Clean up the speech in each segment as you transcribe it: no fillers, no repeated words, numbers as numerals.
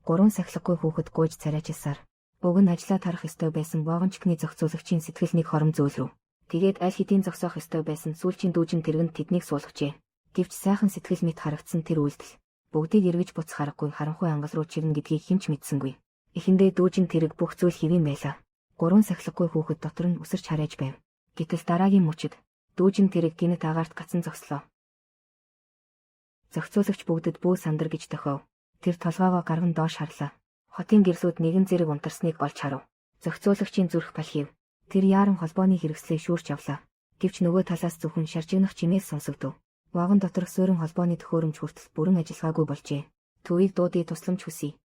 3 сахилгагүй хүүхэд гуйж царайчилсаар. Уг нь ажлаа тарах ёстой байсан вагончикны зохицуулагчийн сэтгэл нэг хором зөөлрөв. Тэгээд аль хэдийн зогсоох ёстой байсан сүүлчийн дүүжин тэргэнд тэднийг суулгачээ. Гэвч сайхан сэтгэл мэт харагдсан тэр үйлдэл бүгдийг эргэж буцах аргагүй харанхуй ангал руу чирнэ гэдгийг хинч мэдсэнгүй. Эхэндээ дүүжин тэрэг бүх зүйл хэвэн байлаа. 3 сахилгагүй хүүхэд дотор нь үсэрч харайж байв. Гэтэл дараагийн мөчид дүүжин тэрэг гинэт агаарт гацсан зогслоо. Зохицуулагч бүгдэд бүү сандар гэж тохиов. Тэр толгоогоо гарган доош харлаа. Хотын гэрлүүд нэгэн зэрэг унтарсныг олж харав. Зохицуулагчийн зүрх балхив. Тэр яаран холбооны хэрэгслийг шүүрч авлаа. Гэвч нөгөө талаас зөвхөн шаржигнах чимээс сонсогдов. Вагон доторх суурин холбооны төхөөрөмж хүртэл бүрэн ажиллагаагүй болжээ. Төвийг дуудыг тусламж хүсье.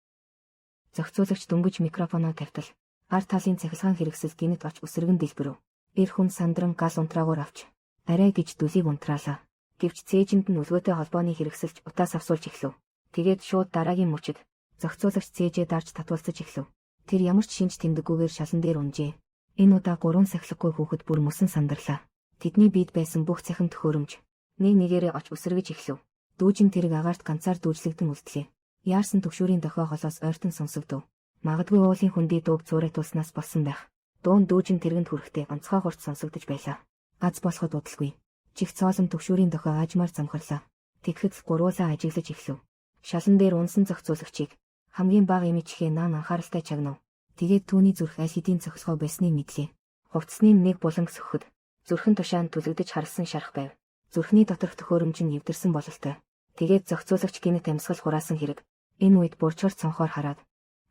Зохицуулагч дөнгөж микрофоноо тавьтал. Ар талын цахилгаан хэрэгсэл гинэт оч өсрэгэн дэлбэрв. Эр хүн сандран газ унтраагуур авч арай гэж дүлийг унтраалаа. Гэвч цээжинд нь үлгөөтэй холбооны хэрэгсэлж утаас авсуулж эхлэв. Тэгээд шууд дараагийн мөчид зохицуулагч цээжээ дарж татуулцаж эхлэв. Тэр ямар ч шинж тэмдэггүйгээр шалан дээр унжээ. Энэ удаа 3 сахилгагүй хүүхэд бүр мөсөн сандарлаа. Тэдний биед байсан бүх цахим төхөөрөмж нэг нэгээрээ оч өсрөгж эхлэв. Дүүжин тэрэг агаарт ганцаар дүүжлэгдэн үлдлээ. Яарсан төгшүүрийн дохио холоос ойртон сонсогдов. Магадгүй уулын хүндий дууг зуурайтуулснаас болсон байх. Дуун дүүжин тэрэгэнд хүрэхдээ онцгой хурц сонсогдож байлаа. Аз болоход удалгүй. Чих цоолон төгшүүрийн дохио аажмаар замхарлаа. Тэгэхэд гурвуулаа ажиглаж эхлэв. Шалан дээр унсан зохицуулагчийг хамгийн бага имижхээ наан анхааралтай чагнав. Тэгээд түүний зүрх аль хэдийн цохилгоо байсныг мэдлээ. Хувцсны нэг буланг сөхөхөд зүрхэн тушаанд түлэгдэж харсан шарах байв. Зүрхний доторх төхөөрөмж нь эвдэрсэн бололтой. Тэгээд зохицуулагч гинэт амьсгал хураасан хэрэг. Энэ үед бурчгар цонхоор хараад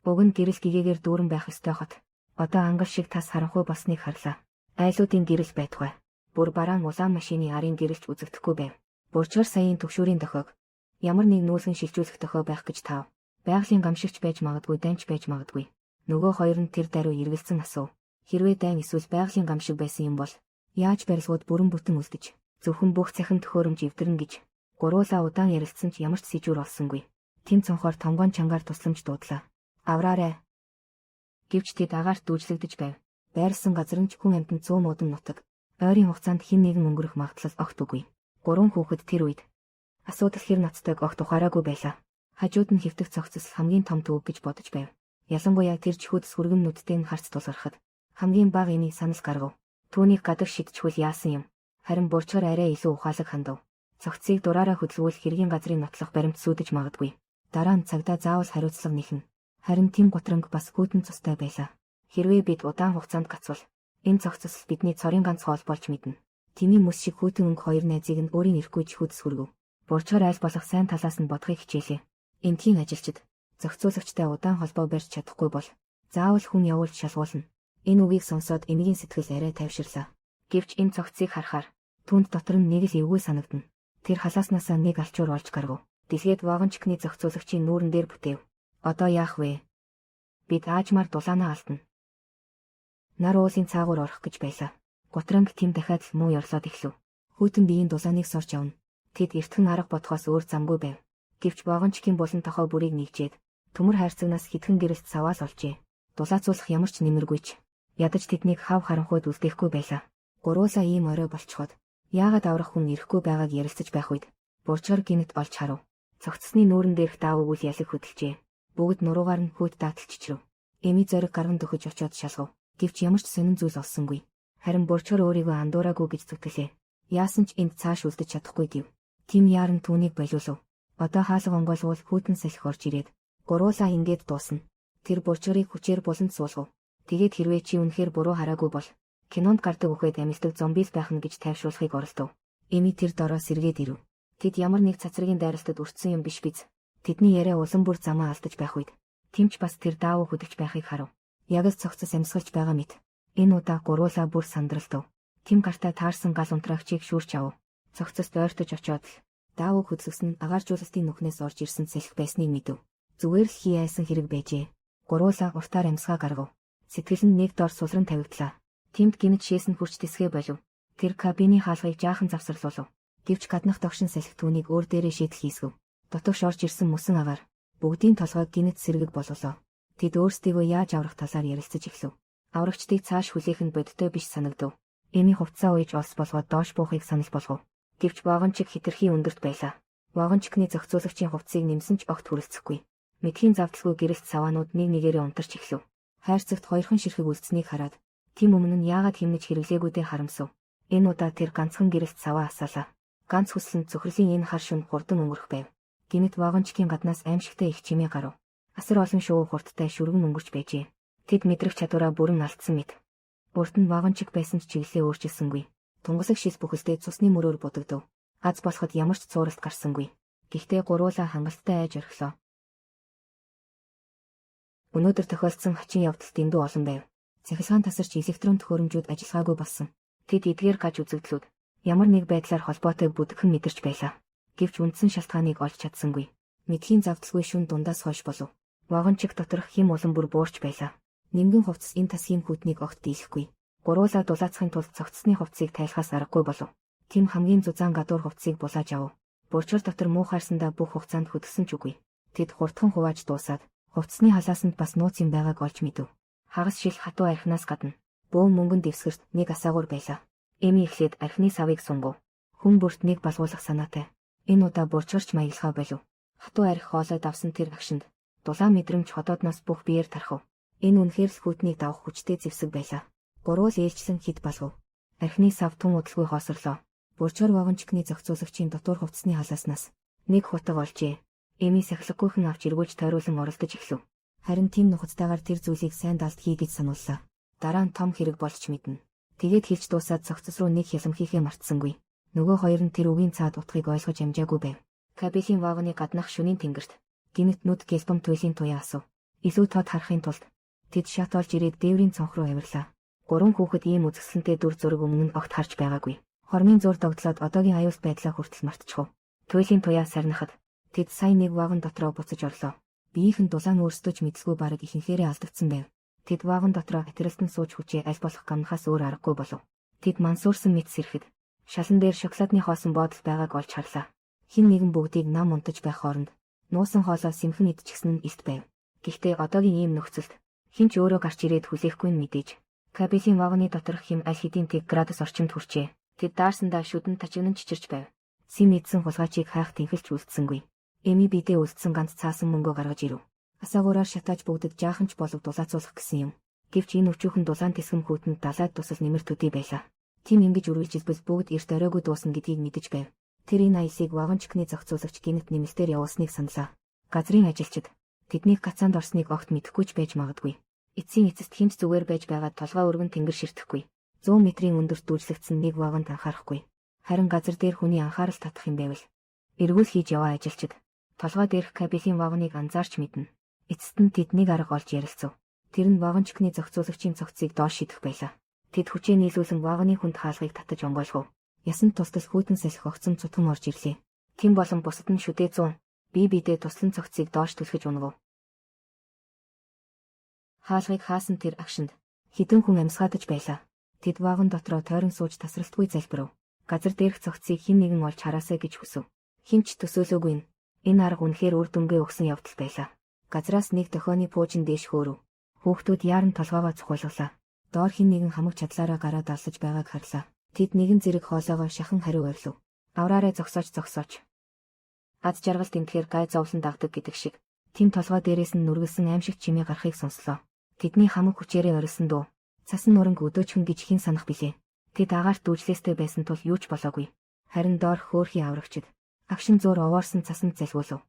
уг нь гэрэл гэгээгээр дүүрэн байх ёстой хот. Одоо ангал шиг тас харанхуй болсныг харлаа. Айлуудын гэрэл байтугай. Бүр бараан улаан машины арын гэрэлч үзэгдэхгүй байв. Бурчгар саяын төгшүүрийн дохиог ямар нэг нүүлгэн шилжүүлэх дохио байх гэж таав. Байгалийн гамшигч байж магадгүй, данч байж магадгүй. Нөгөө хоёр нь тэр даруй эргэлзэн асуув. Хэрвээ дайн эсвэл байгалийн гамшиг байсан юм бол яаж барилгууд бүрэн бүтэн үлдэж зөвхөн бүх цахим төхөөрөмж эвдэрнэ гэж гуруулаа удаан ярилцсан ч ямар ч сэжүүр олсонгүй. Тэм цонхоор тонгоон чангаар тусламж дуудлаа. Авраарай. Гэвч тэд агаарт дүүжлэгдэж байв. Байрлсан газар нь ч хүн амьтанд 100 муудан нутаг. Ойрын хугацаанд хэн нэгэн өнгөрөх магадлал огт үгүй. 3 хүүхэд тэр үед асуудал хэр ноцтойг огт ухаараагүй байлаа. Хажууд нь хэвтэх цогцос хамгийн том төвөг гэж бодож байв. Ялангуяа тэр чихүүдс хүргэмнүүдтэй нь харц тулгархад хамгийн бага энийг санал гаргав. Түүнийг гадаг шидчихвэл яасан юм. Харин бурчгар арай илүү ухаалаг хандав. Цогцыг дураараа хөдөлгүүл хэргийн газрын нотлох баримт сүйдэж магадгүй. Дараа нь цагдаа заавал хариуцлага нэхнэ. Харин тэм готронг бас хүйтэн цустай байлаа. Хэрвээ бид удаан хугацаанд гацвал энэ цогцос бидний цорын ганц хоол болж мэднэ. Тэмээ мэс шиг хүйтэн өнгө хоёр найзыг нь өөрийн ирэхгүй чихүүдс хүргэв. Бурчгар айл болох сайн талаас нь бодохыг хичээлээ. Энтхийн ажилчид зохицуулагчтай удаан холбоо барьж чадахгүй бол заавал хүн явуулж шалгуулна. Энэ үгийг сонсоод эмигийн сэтгэл арай тайвширлаа. Гэвч энэ цогцыг харахаар түнд дотор нь нэг л эвгүй санагдана. Тэр халааснасаа нэг алчуур олж гаргав. Дэлгээд вагончикны зохицуулагчийн нүүрэн дээр бүтэв. Одоо яах вэ? Бид аажмаар дулаанаа алдна. Нар уулын цаагуур орох гэж байлаа. Готронг тэм дахиад л муу ёрлоод эхлэв. Хүйтэн биеийн дулааныг сорж авна. Тэд эртхэн арга бодохоос өөр замгүй байв. Гэвч вагончикийн булан тохой бүрийг нэгжээд төмөр хайрцагнаас хитгэн гэрэлт саваал олжээ. Дулаацуулах ямар ч нэмэргүйч. Ядаж тэднийг хав харанхуйд үлдээхгүй байлаа. Гуруулаа ийм орой болчиход яагаад аврах хүн ирэхгүй байгааг ярилцаж байх үед бурчгар гинэт олж харав. Цогцсны нүүрэн дээрх даав үйл ялэг хөдөлжээ. Бүгд нуруугаар нь хүйт дааталчичрав. Эми зориг гарган дөхөж очиод шалгав. Гэвч ямар ч сонин зүйл олсонгүй. Харин бурчгар өөрийгөө андуураагүй гэж зүтгэлээ. Яасан ч энд цааш үлдэж чадахгүй гэв. Тим яаран түүнийг болиулав. Одоо хаалга онгойлгуул хүйтэн салхи орж ирээд гуруулаа ингээд дуусна. Тэр бурчгарыг хүчээр буланд суулгав. Тэгээд хэрвээ чи үнэхээр буруу хараагүй бол кинонд гардаг үхээд амилдаг зомби л байх нь гэж тайвшруулахыг оролдов. Эми тэр дороо сэргээд ирэв. Тэд ямар нэг цацрагийн дайралтад өртсөн юм биш биз. Тэдний яриа улам бүр замаа алдаж байх үед тэмч бас тэр даав хөдөгч байхыг харав. Яг л цогцос амьсгалж байгаа мэт. Энэ удаа гуруулаа бүр сандралтав. Тэм гартаа таарсан гал унтраагчийг шүүрч авав. Цогцост ойртож очиод л даав хөдөлгсөн агааржуулалтын нүхнээс орж ирсэн салхи байсныг мэдэв. Зүгээр л хий айсан хэрэг байжээ. Гуруулаа уртаар амьсгаа гаргав. Сэтгэл нь нэг дор сулран тавигдлаа. Тэмд гинэт шээсэн хүрч тэсгээ болов. Тэр кабины хаалгыг жаахан завсарлуулав. Гэвч гаднах догшин салхи түүнийг өөр дээрээ шийдэл хийсгэв. Дотогш орж ирсэн мөсөн агаар бүгдийн толгойг гинэт сэргэг болуулав. Тэд өөрсдийгөө яаж аврах талаар ярилцаж эхлэв. Аврагчдыг цааш хүлээх нь бодтой биш санагдав. Эми хувцаа ууж олс болгоод доош буухыг санал болгов. Гэвч вагончик хэтэрхий өндөрт байлаа. Вагончикны зохицуулагчийн хувцсыг нэмсэн ч огт хүрэлцэхгүй. Мэдхийн завдалгүй гэрэлт саваанууд нэг нэгээрээ унтарч эхлэв. Хайрцагт хоёрхан ширхэг үлдсэнийг хараад тийм өмнө нь яагаад хэмнэж хэрэглээгүйдээ харамсав. Энэ удаа тэр ганцхан гэрэлт саваа асаалаа. Ганц хүслэн цөхрөлийн энэ хар шөнө хурдан өнгөрөх байв. Гинэт вагончикийн гаднаас аимшигтай их чимээ гарав. Асар олон шувуу хурдтай шүргэн өнгөрч байжээ. Тэд мэдрэх чадвараа бүрэн алдсан мэт. Урд нь вагончик байсан ч чиглэлээ өөрчилсөнгүй. Тунгалаг шис бүхэлдээ цусны мөрөөр будагдав. Аз болоход ямар ч цууралт гарсангүй. Гэхдээ гурвуулаа хангалттай айж орхилоо. Өнөөдөр тохиолдсон хачин явдалд дэндүү олон байв. Цахилгаан тасарч электрон төхөөрөмжүүд ажиллагаагүй болсон. Тэд эдгээр гаж үзэгдлүүд ямар нэг байдлаар холбоотой бүдгхэн мэдэрч байлаа. Гэвч үндсэн шалтгааныг олж чадсангүй. Мэдхийн завдалгүй шүн дундаас хойш болов. Вагончик доторх хэм улам бүр буурч байлаа. Нимгэн хувцас энэ тасгийн хүйтнийг огт дийлэхгүй. Гурвуулаа дулаацахын тулд цогцсны хувцсыг тайлхаас аргагүй болов. Тим хамгийн зузаан гадуур хувцсыг булааж авав. Бурчвар дотор муу хайрсандаа бүх хугацаанд хөдөлсөн ч үгүй. Тэд хурдхан хувааж дуусаад хувцсны халаасанд бас нууц юм байгааг олж мэдэв. Хагас шил хатуу архинаас гадна бөөн мөнгөн дэвсгэрт нэг асаагуур байлаа. Эми эхлээд архины савыг сунгав. Хүн бүрт нэг балгуулах санаатай. Энэ удаа бурчварч маялхаа болов. Хатуу арх хоолой давсан тэр агшинд дулаан мэдрэмж ходоодноос бүх биеэр тархав. Энэ үнэхээр л хүйтнийг давах хүчтэй зэвсэг байлаа. Гурвуул ээлжлэн хид балгав. Архины сав тун удалгүй хоосорлоо. Бурчвар вагончикны зохицуулагчийн дотор хувцсны халааснаас нэг хутаг олжээ. Эми сахилгагүйхэн авч эргүүлж тойруулан оролдож эхлэв. Харин тийм нухацтайгаар тэр зүйлийг сайн далд хий гэж санууллаа. Дараа нь том хэрэг болж мэднэ. Тэгээд хэлж дуусаад цогцос руу нэг хялам хийхээ мартсангүй. Нөгөө хоёр нь тэр үгийн цаад утгыг ойлгож амжаагүй байв. Кабелийн вагоны гаднах шөнийн тэнгэрт гинэт нүд гэлбом туйлын туяа асуув. Илүү тод харахын тулд тэд шат олж ирээд дээврийн цонх руу авирлаа. Гурван хүүхэд ийм үзэсгэлэнтэй дүр зураг өмнө нь огт харж байгаагүй. Хормын зур догдлоод одоогийн аюулт байдлаа хүртэл мартчихв. Туйлын туяа сарнахад тэд сайн нэг вагон дотроо буцаж орлоо. Биеийнхэн дулаан өөрсдөө ч мэдсгүй бараг ихэнхээрээ алдагдсан байв. Тэд вагон дотроо атералтан сууж хүчээ аль болох гамнахаас өөр аргагүй болов. Тэд мансуурсан мэт сэрэхэд шалан дээр шоколадны хоосон буудал байгааг олж харлаа. Хин нэгэн бүгдийг нам унтаж байх хооронд нуусан хоолоо сэмхэн идчихсэн нь эст байв. Гэхдээ одоогийн ийм нөхцөлд хин ч өөрөө гарч ирээд хүлээхгүй нь мэдээж. Кабелийн вагоны доторх хэм аль хэдийн тэг градус орчимд хүрчээ. Тэд даарсандаа шүдэн тачигнан чичирч байв. Сим идсэн хулгайчийг хайх тэнхэлч үлдсэнгүй. Эми бидээ үлдсэн ганц цаасан мөнгө гаргаж ирэв. Асаагуураар шатааж бүгдэд жаахан ч болов дулаацуулах гэсэн юм. Гэвч энэ өчүүхэн дулаан тэсгэм хүүтэнд далайд тусал нэмэр төдий байлаа. Тим ингэж үргэлжилбэл бүгд эрт оройгүй дуусна гэдгийг мэдэж байв. Тэр энэ аялыг вагончикны зохицуулагч гинэт нэмэлтээр явуулсныг саналаа. Газрын ажилчид тэднийг гацаанд орсныг огт мэдэхгүй ч байж магадгүй. Эцсийн эцэст хинч зүгээр байж байгаа толгой өргөн тэнгэр ширтэхгүй. 100 метрийн өндөрт дүүжлэгдсэн нэг вагонд анхаарахгүй. Харин газар дээр хүний анхаарал татах юм байвал эргүүл хийж яваа ажилчид толгой дээрх кабелийн вагоныг анзаарч мэднэ. Эцэст нь тэд нэг арга олж ярилцав. Тэр нь вагончикны зохицуулагчийн цогцыг доош шидэх байлаа. Тэд хүчээ нийлүүлэн вагоны хүнд хаалгыг татаж онгойлгов. Ясан тусдас хүйтэн салхи огцом цутган орж ирлээ. Тэм болон бусад нь шүдээ 100 бие биедээ туслан цогцыг доош түлхэж унгав. Хаалгыг хаасан тэр агшинд хідэн хүн амьсгаадаж байлаа. Тэд вагон дотроо тойрон сууж тасралтгүй залбирав. Газар дээрх цогцыг хэн нэгэн олж хараасаа гэж хүсв. Хинч төсөөлөөгүй. Энэ арга үнэхээр үр дүнгээ өгсөн явдал байлаа. Газраас нэг дохионы пуужин дээш хөөрөв. Хүүхдүүд яаран толгоогоо цухуулглаа. Доор хэн нэгэн хамаг чадлаараа гараа далсаж байгааг харлаа. Тэд нэгэн зэрэг хоолоогоо шахан хариу ойрлов. Авраараа зогсооч. Ад жаргалт энтэхээр гай зовлон дагдаг гэдэг шиг. Тим толгой дээрээс нь нүргэлсэн аимшиг чимээ гарахыг сонслоо. Тэдний хамаг хүчээрээ орилсон дуу. Цасан нуранг өдөөчхөн гэж хэн санах билээ. Тэд агаарт дүүжлээстэй байсан тул юу ч болоогүй. Харин доор хөөрхий аврагчид агшин зуур овоорсон цасанд залгуулв.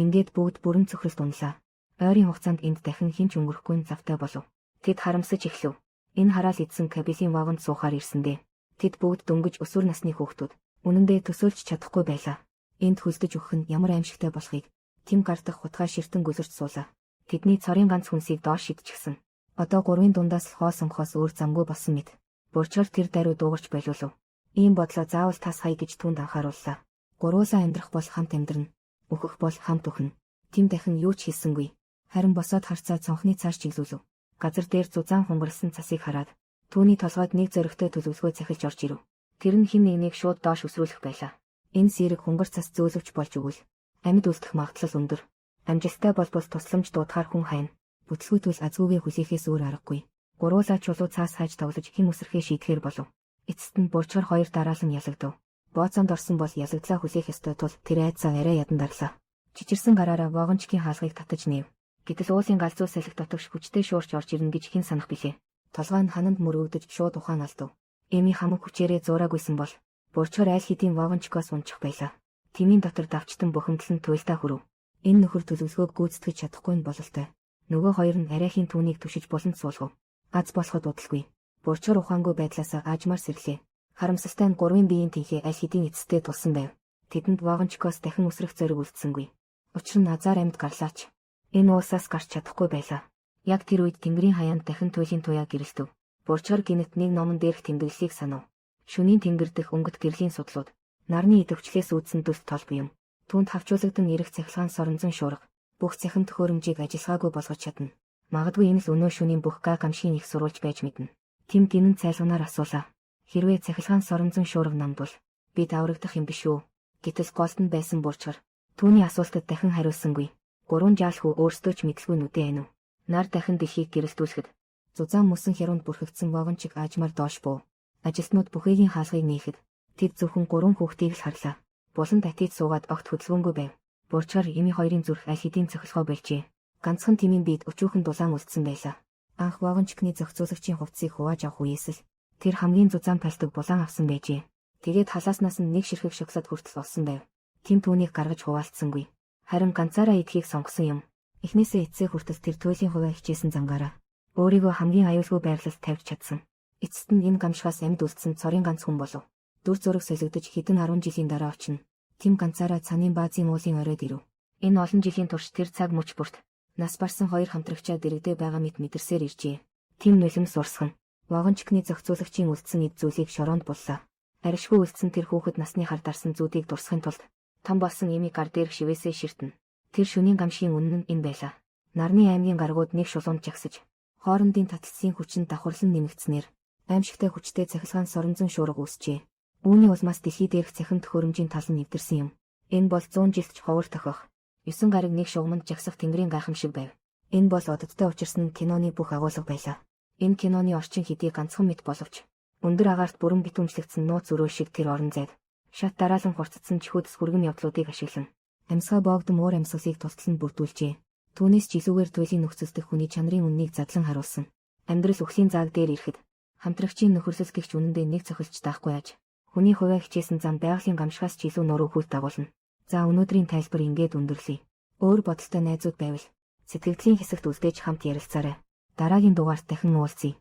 Ингээд бүгд бүрэн цөхрөлт унлаа. Ойрын хугацаанд энд дахин хинч өнгөрөхгүй завтай болов. Тэд харамсаж эхлэв. Энэ хараал идсэн кабелийн вагонд суухаар ирсэндээ. Тэд бүгд дөнгөж өсвөр насны хүүхдүүд. Үнэндээ төсөөлж чадахгүй байлаа. Энд хөлдөж өгөх нь ямар аимшигтай болохыг Тим гардах хутгаа ширтэн гөлөрч суулаа. Тэдний цорын ганц хүнсийг доош шидчихсэн. Одоо гурвын дундаас л хоо сонгохоос өөр замгүй болсон мэт. Бурчвар тэр даруй дуугарч байлуулав. Ийм бодлоо заавал тас хай гэж түнд анхаарууллаа. Гурвуулаа амьдрах бол хамт амьдрна. Үхэх бол хамт үхнэ. Тим дахин юу ч хэлсэнгүй. Харин босоод харцаа цонхны цааш чиглүүлв. Газар дээр зузаан хунгарсан цасыг хараад түүний толгойд нэг зоригтой төлөвлөгөө захилж орж ирэв. Тэр нь хэн нэгнийг шууд доош өсрүүлэх байлаа. Энэ сэрэг хунгар цас зөөлөвч болж өгвөл амьд үлдэх магадлал өндөр. Амжилттай болбол тусламж дуудахаар хүн хайна. Бүтлгүүтвэл азгүйгээ хүлээхээс өөр аргагүй. Гурвуулаа чулуу цаас хайж тоглож хэн үсрэхээ шийдэхэр болов. Эцэст нь бурчвар хоёр дараалан ялагдав. Бооцоонд орсон бол ялагдлаа хүлээх ёстой тул тэр айдсаа арай ядан дарлаа. Чичирсэн гараараа вагончгийн хаалгыг татаж нээв. Гэтэл уулын галзуу салхи дотогш хүчтэй шуурч орж ирнэ гэж хэн санах билээ. Толгой нь хананд мөрөгдөж шууд ухаан алдав. Эми хамаг хүчээрээ зуураагүйсэн бол Борчоор айл хэдийн вагончгоос унчих байлаа. Тимийн дотор давчтан бухимдлан туйлдаа хүрв. Энэ нөхөр төлөвлөгөөг гүйцэтгэж чадахгүй нь бололтой. Нөгөө хоёр нь арайхийн түүнийг түшиж болонд суулгав. Аз болоход удалгүй. Борчоор ухаангүй байдлаасаа аажмаар сэрлээ. Харамсалтай нь гурвын биеийн тэнхээ аль хэдийн эцэстээ тулсан байв. Тэдэнд вагончгоос дахин үсрэх зориг үлдсэнгүй. Учир нь азар амьд гарлаач. Энэ уусаас гарч чадахгүй байлаа. Яг тэр үед тэнгэрийн хаяанд дахин туйлын туяа гэрэлтэв. Борчоор гинэт нэг номон дээрх тэмдэглэлийг санав. Шөнийн тэнгэр дэх өнгөт гэрлийн судлууд, нарны идэвхжлээс үүдсэн төс толб юм. Түүнд хавчуулагдсан эрэх цахилгаан соронзон шуурга, бүх цахим төхөөрөмжийг ажиллагаагүй болгож чадна. Магадгүй энэ л өнөө шөнийн бүх гамшийн их сурвалж байж мэднэ. Тим гинэн цайлгунаар асуулаа. Хэрвээ цахилгаан соронзон шуурга нам бол би даврагдах юм биш үү? Гэтэл голд нь байсан Борчоор түүний асуултад дахин хариулсангүй. Гурван жаал хүү өөрсдөө ч мэдлгүй нүдэ айнв. Нар дахин дэлхийг гэрэлтүүлэхэд зузаан мөсөн хяруунд бүрхэгдсэн вагончиг аажмаар доош буу. Ажилтнууд бүхээгийн хаалгыг нээхэд тэд зөвхөн 3 хүүхдийг л харлаа. Булан татиж суугаад огт хөдөлгөөнгүй байв. Борчоор эми хоёрын зүрх аль хэдийн цохилгоо болжээ. Ганцхан тимийн биед өчүүхэн дулаан үлдсэн байлаа. Анх вагончикны зохицуулагчийн хувцсыг хувааж авах үеэс л тэр хамгийн зузаан пальтог булаан авсан байжээ. Тэгээд халааснаас нь нэг ширхэг шоколад хүртэл олсон байв. Тим түүнийг гаргаж хуваалцсангүй. Харин ганцаараа идэхийг сонгосон юм. Эхнээсээ эцсээ хүртэл тэр туйлын хуваа хичээсэн зангаараа өөрийгөө хамгийн аюулгүй байрлалд тавьж чадсан. Эцэст нь энэ гамшихаас амьд үлдсэн цорын ганц хүн болов. Дүр зураг солигдож хэдэн 10 жилийн дараа очино. Тим ганцаараа цанын баазын уулын оройд ирэв. Энэ олон жилийн турш тэр цаг мөч бүрт нас барсан хоёр хамтрагчаа дэрэгдээ байгаа мэт мэдэрсээр иржээ. Тим нулимс урсган вагончикны зохицуулагчийн үлдсэн эд зүйлийг шороонд буллаа. Аришгүй үлдсэн тэр хүүхэд насны хар дарсан зүүдийг дурсахын тулд том болсон эми гар дээрх шивээсээ ширтэн. Тэр шөнийн гамшийн үнэн нь энэ байлаа. Нарны аймгийн гаргууд нэг шулуунд жагсаж хоорондын таталцлын хүчин давхарлан нэмэгдснээр аимшигтай хүчтэй цахилгаан соронзон шуурга үүсчээ. Үүний улмаас дэлхий дээрх цахим төхөөрөмжийн тал нь нэвтэрсэн юм. Энэ бол 100 жилд ч ховор тохиох. 9 гариг нэг шугамд жагсах тэнгэрийн гайхамшиг байв. Энэ бол ододтой учирсан киноны бүх агуулга байлаа. Энэ киноны орчин хэдий ганцхан мэт боловч өндөр агаарт бүрэн битүүмжлэгдсэн нууц өрөө шиг тэр орон зайд шат дараалан хурцдсан чихүүдс хүргэн явдлуудыг ашиглан амьсгаа боогдом уур амьсгалыг тусдалд бүрдүүлжээ. Түүнээс ч илүүгээр туйлын нөхцөлдөх хүний чанарын үннийг задлан харуулсан. Амьдрал үхлийн зааг дээр ирэхэд хамтрагчийн нөхөрлөл гихч үнэндээ нэг цохилж даахгүй аж. Хүний хувиа хичээсэн зам байгалийн гамшихаас ч илүү нуруу хүлт дагуулна. За өнөөдрийн тайлбар ингээд өндөрлөе. Өөр бодолтой найзууд байвал сэтгэгдлийн хэсэгт үлдээж хамт ярилцаарай. Дараагийн дугаарт дахин уулзъя.